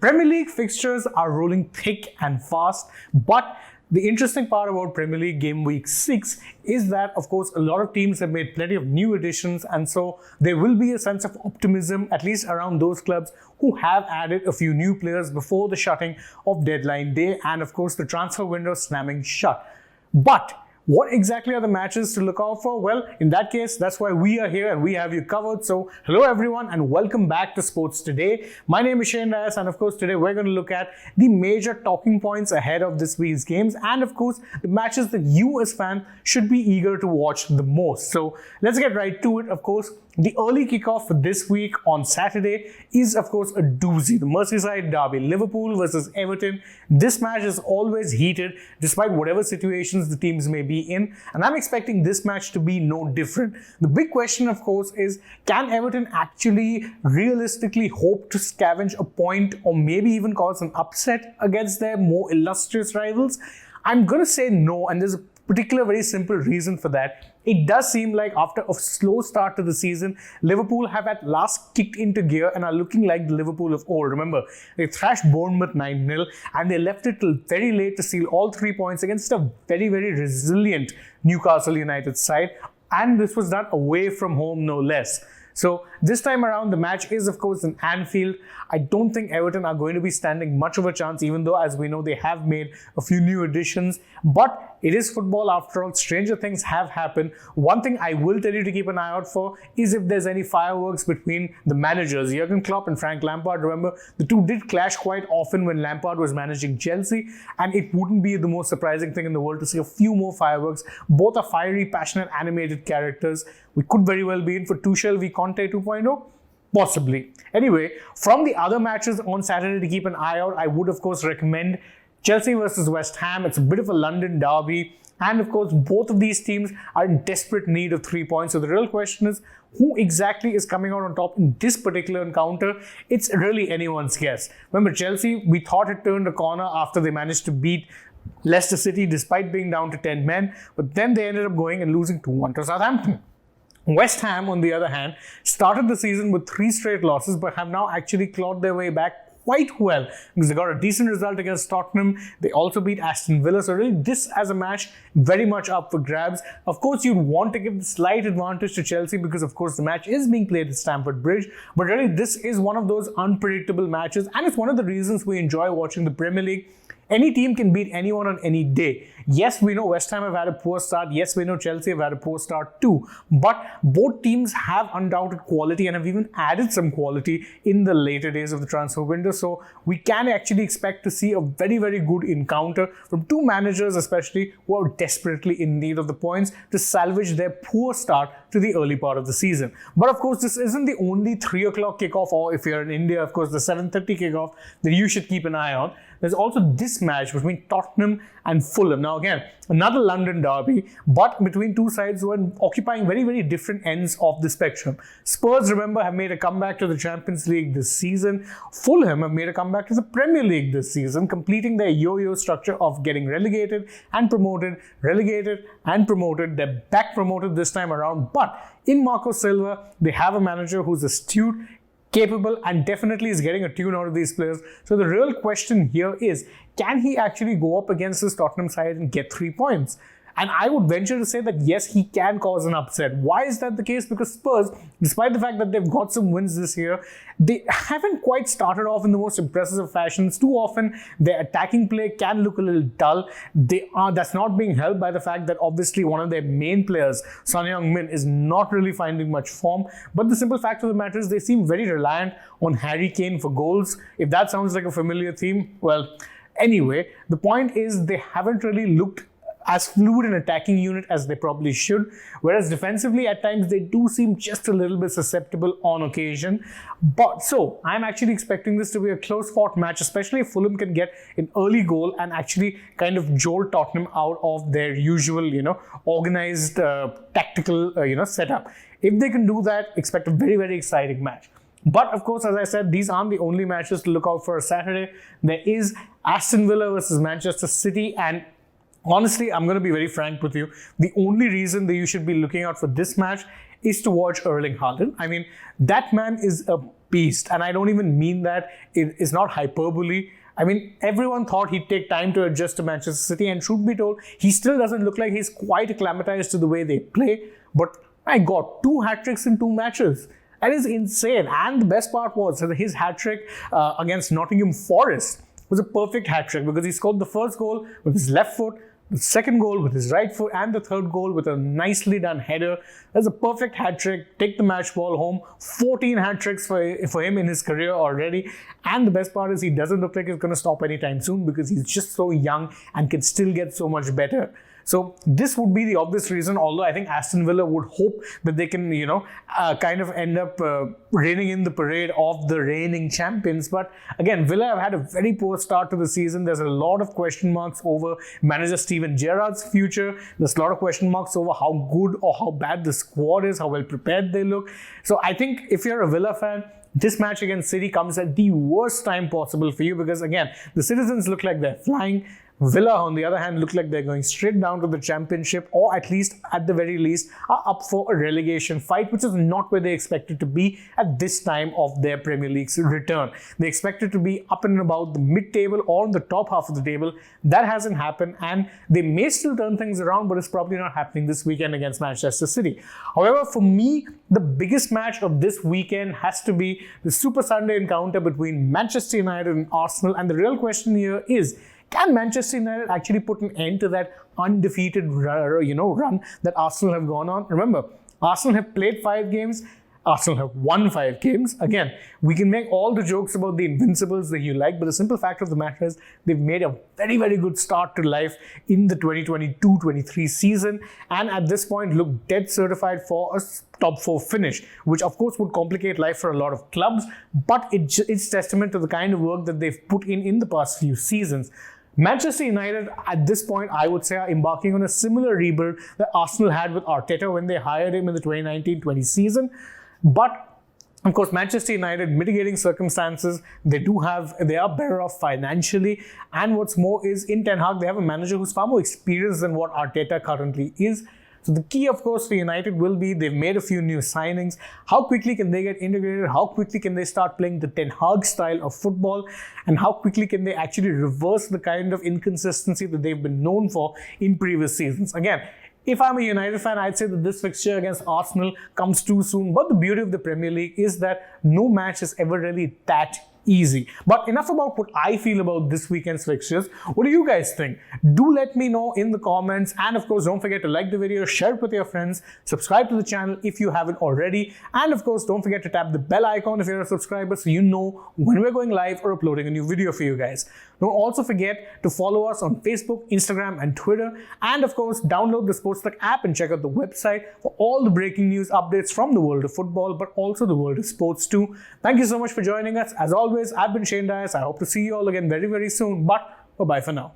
Premier League fixtures are rolling thick and fast, but the interesting part about Premier League Game Week 6 is that, of course, a lot of teams have made plenty of new additions, and so there will be a sense of optimism, at least around those clubs who have added a few new players before the shutting of deadline day and, of course, the transfer window slamming shut. But what exactly are the matches to look out for? Well, in that case, that's why we are here and we have you covered. So, hello everyone and welcome back to Sports Today. My name is Shane Reyes and of course today we're going to look at the major talking points ahead of this week's games and of course the matches that you as fans should be eager to watch the most. So, let's get right to it. Of course, the early kickoff for this week on Saturday is of course a doozy. The Merseyside derby, Liverpool versus Everton. This match is always heated despite whatever situations the teams may be in, and I'm expecting this match to be no different. The big question of course is, can Everton actually realistically hope to scavenge a point or maybe even cause an upset against their more illustrious rivals? I'm going to say no, and there's a particular very simple reason for that. It does seem like after a slow start to the season, Liverpool have at last kicked into gear and are looking like the Liverpool of old. Remember, they thrashed Bournemouth 9-0 and they left it till very late to seal all 3 points against a very, very resilient Newcastle United side. And this was done away from home, no less. So this time around, the match is of course in Anfield. I don't think Everton are going to be standing much of a chance, even though as we know they have made a few new additions. But it is football after all. Stranger things have happened. One thing I will tell you to keep an eye out for is if there's any fireworks between the managers, Jurgen Klopp and Frank Lampard. Remember, the two did clash quite often when Lampard was managing Chelsea, and it wouldn't be the most surprising thing in the world to see a few more fireworks. Both are fiery, passionate, animated characters. We could very well be in for Tuchel v Conte 2.0. Possibly. Anyway, from the other matches on Saturday to keep an eye out, I would of course recommend Chelsea versus West Ham. It's a bit of a London derby. And of course, both of these teams are in desperate need of 3 points. So the real question is, who exactly is coming out on top in this particular encounter? It's really anyone's guess. Remember, Chelsea, we thought it turned a corner after they managed to beat Leicester City despite being down to 10 men. But then they ended up going and losing 2-1 to Southampton. West Ham, on the other hand, started the season with 3 straight losses but have now actually clawed their way back quite well because they got a decent result against Tottenham. They also beat Aston Villa. So really this as a match very much up for grabs. Of course, you'd want to give the slight advantage to Chelsea because of course the match is being played at Stamford Bridge. But really this is one of those unpredictable matches and it's one of the reasons we enjoy watching the Premier League. Any team can beat anyone on any day. Yes, we know West Ham have had a poor start. Yes, we know Chelsea have had a poor start too. But both teams have undoubted quality and have even added some quality in the later days of the transfer window. So we can actually expect to see a very, very good encounter from two managers especially who are desperately in need of the points to salvage their poor start to the early part of the season. But of course, this isn't the only 3 o'clock kickoff, or if you're in India, of course, the 7:30 kickoff that you should keep an eye on. There's also this match between Tottenham and Fulham. Now again, another London derby, but between two sides who are occupying very, very different ends of the spectrum. Spurs, remember, have made a comeback to the Champions League this season. Fulham have made a comeback to the Premier League this season, completing their yo-yo structure of getting relegated and promoted, relegated and promoted. They're back promoted this time around, but in Marco Silva, they have a manager who's astute, capable, and definitely is getting a tune out of these players. So the real question here is, can he actually go up against this Tottenham side and get 3 points? And I would venture to say that yes, he can cause an upset. Why is that the case? Because Spurs, despite the fact that they've got some wins this year, they haven't quite started off in the most impressive fashions. Too often, their attacking play can look a little dull. That's not being helped by the fact that obviously one of their main players, Son Heung-min, is not really finding much form. But the simple fact of the matter is they seem very reliant on Harry Kane for goals. If that sounds like a familiar theme, well, anyway, the point is they haven't really looked as fluid an attacking unit as they probably should, whereas defensively at times they do seem just a little bit susceptible on occasion. But so I'm actually expecting this to be a close fought match, especially if Fulham can get an early goal and actually kind of jolt Tottenham out of their usual, organized tactical, setup. If they can do that, expect a very, very exciting match. But of course, as I said, these aren't the only matches to look out for Saturday. There is Aston Villa versus Manchester City, and honestly, I'm going to be very frank with you. The only reason that you should be looking out for this match is to watch Erling Haaland. I mean, that man is a beast. And I don't even mean that. It is not hyperbole. I mean, everyone thought he'd take time to adjust to Manchester City, and truth be told, he still doesn't look like he's quite acclimatized to the way they play. But my God, 2 hat-tricks in 2 matches. That is insane. And the best part was that his hat-trick against Nottingham Forest was a perfect hat-trick because he scored the first goal with his left foot, the second goal with his right foot, and the third goal with a nicely done header. That's a perfect hat-trick. Take the match ball home. 14 hat-tricks for him in his career already. And the best part is he doesn't look like he's going to stop anytime soon because he's just so young and can still get so much better. So this would be the obvious reason, although I think Aston Villa would hope that they can, kind of end up reigning in the parade of the reigning champions. But again, Villa have had a very poor start to the season. There's a lot of question marks over manager Steven Gerrard's future. There's a lot of question marks over how good or how bad the squad is, how well prepared they look. So I think if you're a Villa fan, this match against City comes at the worst time possible for you because, again, the citizens look like they're flying. Villa, on the other hand, look like they're going straight down to the championship, or at least, at the very least, are up for a relegation fight, which is not where they expected to be at this time of their Premier League's return. They expected to be up and about the mid-table or in the top half of the table. That hasn't happened, and they may still turn things around, but it's probably not happening this weekend against Manchester City. However, for me, the biggest match of this weekend has to be the Super Sunday encounter between Manchester United and Arsenal, and the real question here is, can Manchester United actually put an end to that undefeated run that Arsenal have gone on? Remember, Arsenal have played 5 games. Arsenal have won 5 games. Again, we can make all the jokes about the invincibles that you like, but the simple fact of the matter is they've made a very, very good start to life in the 2022-23 season, and at this point look dead certified for a top 4 finish, which of course would complicate life for a lot of clubs, but it's testament to the kind of work that they've put in the past few seasons. Manchester United, at this point, I would say, are embarking on a similar rebuild that Arsenal had with Arteta when they hired him in the 2019-20 season. But, of course, Manchester United, mitigating circumstances, they are better off financially. And what's more is, in Ten Hag, they have a manager who's far more experienced than what Arteta currently is. So the key, of course, for United will be they've made a few new signings. How quickly can they get integrated? How quickly can they start playing the Ten Hag style of football? And how quickly can they actually reverse the kind of inconsistency that they've been known for in previous seasons? Again, if I'm a United fan, I'd say that this fixture against Arsenal comes too soon. But the beauty of the Premier League is that no match is ever really that easy. But enough about what I feel about this weekend's fixtures. What do you guys think? Do let me know in the comments. And of course, don't forget to like the video, share it with your friends, subscribe to the channel if you haven't already. And of course, don't forget to tap the bell icon if you're a subscriber so you know when we're going live or uploading a new video for you guys. Don't also forget to follow us on Facebook, Instagram, and Twitter. And of course, download the AajTak app and check out the website for all the breaking news updates from the world of football, but also the world of sports too. Thank you so much for joining us. As always, I've been Shane Dias. I hope to see you all again very, very soon. But bye-bye for now.